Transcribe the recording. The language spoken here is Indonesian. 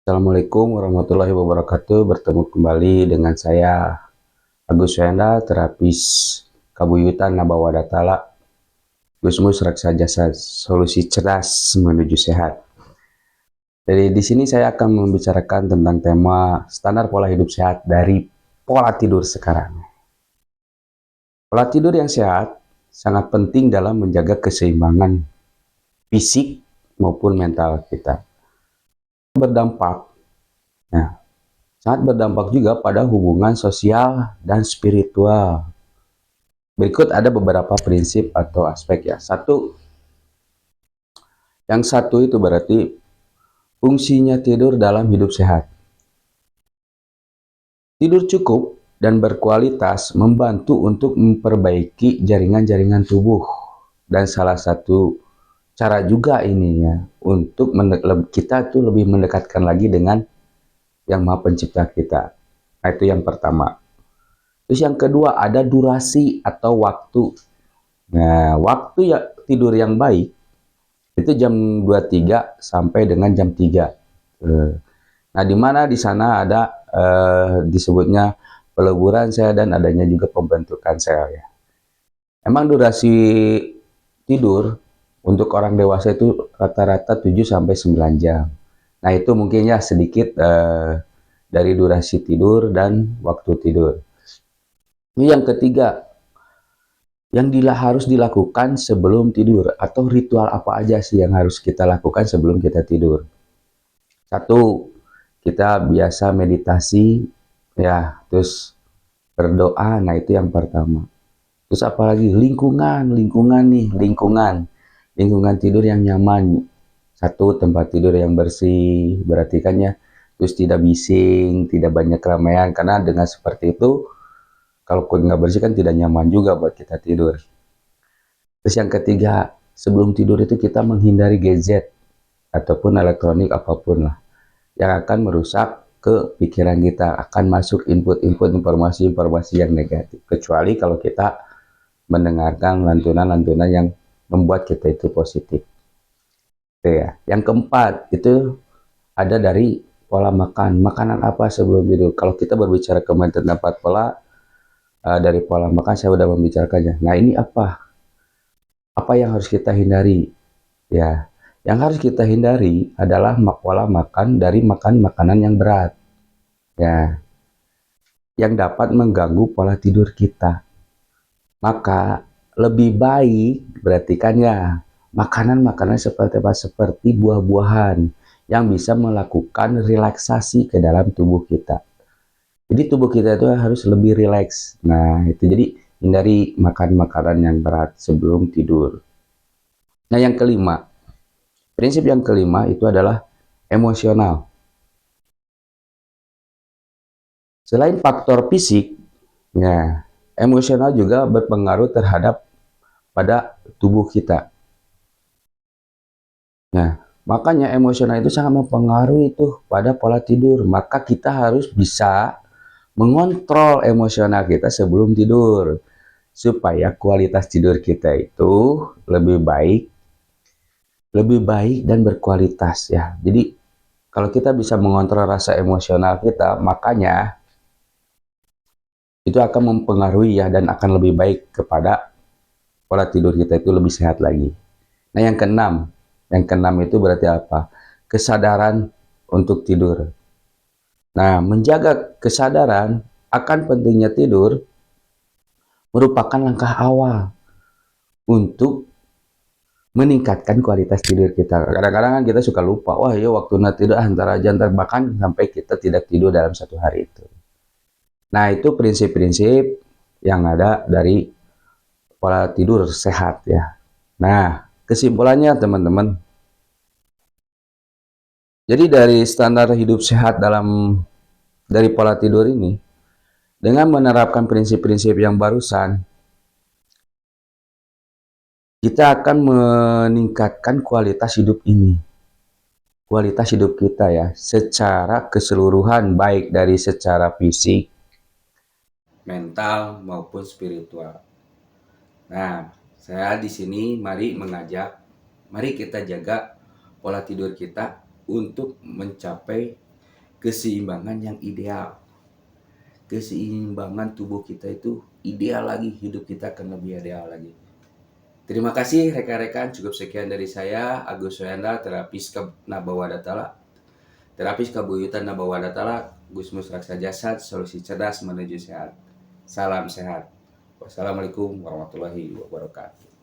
Assalamualaikum warahmatullahi wabarakatuh. Bertemu kembali dengan saya Agus Wenda, terapis Kabuyutan Nabawadatala, Gusmus Raksaja Solusi Cerdas Menuju Sehat. Jadi di sini saya akan membicarakan tentang tema standar pola hidup sehat dari pola tidur sekarang. Pola tidur yang sehat sangat penting dalam menjaga keseimbangan fisik maupun mental kita. Berdampak, nah, sangat berdampak juga pada hubungan sosial dan spiritual. Berikut ada beberapa prinsip atau aspek ya. Yang satu itu berarti fungsinya tidur dalam hidup sehat. Tidur cukup dan berkualitas membantu untuk memperbaiki jaringan-jaringan tubuh. Dan salah satu cara juga ini ya, untuk kita tuh lebih mendekatkan lagi dengan yang Maha Pencipta kita. Nah, itu yang pertama. Terus yang kedua ada durasi atau waktu. Nah, waktu ya tidur yang baik itu jam 23 sampai dengan jam 3. Nah, di mana di sana ada disebutnya peleburan sel dan adanya juga pembentukan sel ya. Emang durasi tidur untuk orang dewasa itu rata-rata 7 sampai 9 jam. Nah, itu mungkin ya sedikit dari durasi tidur dan waktu tidur. Ini yang ketiga, yang harus dilakukan sebelum tidur atau ritual apa aja sih yang harus kita lakukan sebelum kita tidur. Satu, kita biasa meditasi ya, terus berdoa. Nah, itu yang pertama. Terus apalagi lingkungan tidur yang nyaman. Satu, tempat tidur yang bersih, berarti kan ya, terus tidak bising, tidak banyak keramaian, karena dengan seperti itu kalau nggak bersih kan tidak nyaman juga buat kita tidur. Terus yang ketiga, sebelum tidur itu kita menghindari gadget ataupun elektronik apapun lah yang akan merusak ke pikiran kita, akan masuk input-input informasi-informasi yang negatif. Kecuali kalau kita mendengarkan lantunan-lantunan yang membuat kita itu positif. Itu ya. Yang keempat itu ada dari pola makan. Makanan apa sebelum tidur? Kalau kita berbicara kemarin tentang pola dari pola makan saya sudah membicarakannya. Nah, ini apa? Apa yang harus kita hindari? Ya, yang harus kita hindari adalah pola makan dari makan makanan yang berat. Ya, yang dapat mengganggu pola tidur kita. Maka lebih baik berarti kan ya makanan-makanan seperti apa? Seperti buah-buahan yang bisa melakukan relaksasi ke dalam tubuh kita. Jadi tubuh kita itu harus lebih rileks. Nah, itu jadi hindari makan makanan yang berat sebelum tidur. Nah, yang kelima, prinsip yang kelima itu adalah emosional. Selain faktor fisik, ya, emosional juga berpengaruh terhadap pada tubuh kita. Nah, makanya emosional itu sangat mempengaruhi itu pada pola tidur. Maka kita harus bisa mengontrol emosional kita sebelum tidur supaya kualitas tidur kita itu lebih baik dan berkualitas ya. Jadi kalau kita bisa mengontrol rasa emosional kita, makanya itu akan mempengaruhi ya dan akan lebih baik kepada pola tidur kita itu lebih sehat lagi. Nah, yang keenam itu berarti apa? Kesadaran untuk tidur. Nah, menjaga kesadaran akan pentingnya tidur merupakan langkah awal untuk meningkatkan kualitas tidur kita. Kadang-kadang kan kita suka lupa, wah ya waktu tidur antara aja bahkan sampai kita tidak tidur dalam satu hari itu. Nah, itu prinsip-prinsip yang ada dari pola tidur sehat ya. Nah, kesimpulannya teman-teman, jadi dari standar hidup sehat dari pola tidur ini, dengan menerapkan prinsip-prinsip yang barusan, kita akan meningkatkan kualitas hidup ini. Kualitas hidup kita ya, secara keseluruhan, baik dari secara fisik, mental, maupun spiritual. Nah, saya di sini mari kita jaga pola tidur kita untuk mencapai keseimbangan yang ideal. Keseimbangan tubuh kita itu ideal lagi, hidup kita akan lebih ideal lagi. Terima kasih rekan-rekan, cukup sekian dari saya, Agus Soyanda, terapis Nabawadatala. Terapis Kabuyutan Nabawadatala, Gusmus Raksa Jasad, solusi cerdas menuju sehat. Salam sehat. Wassalamualaikum warahmatullahi wabarakatuh.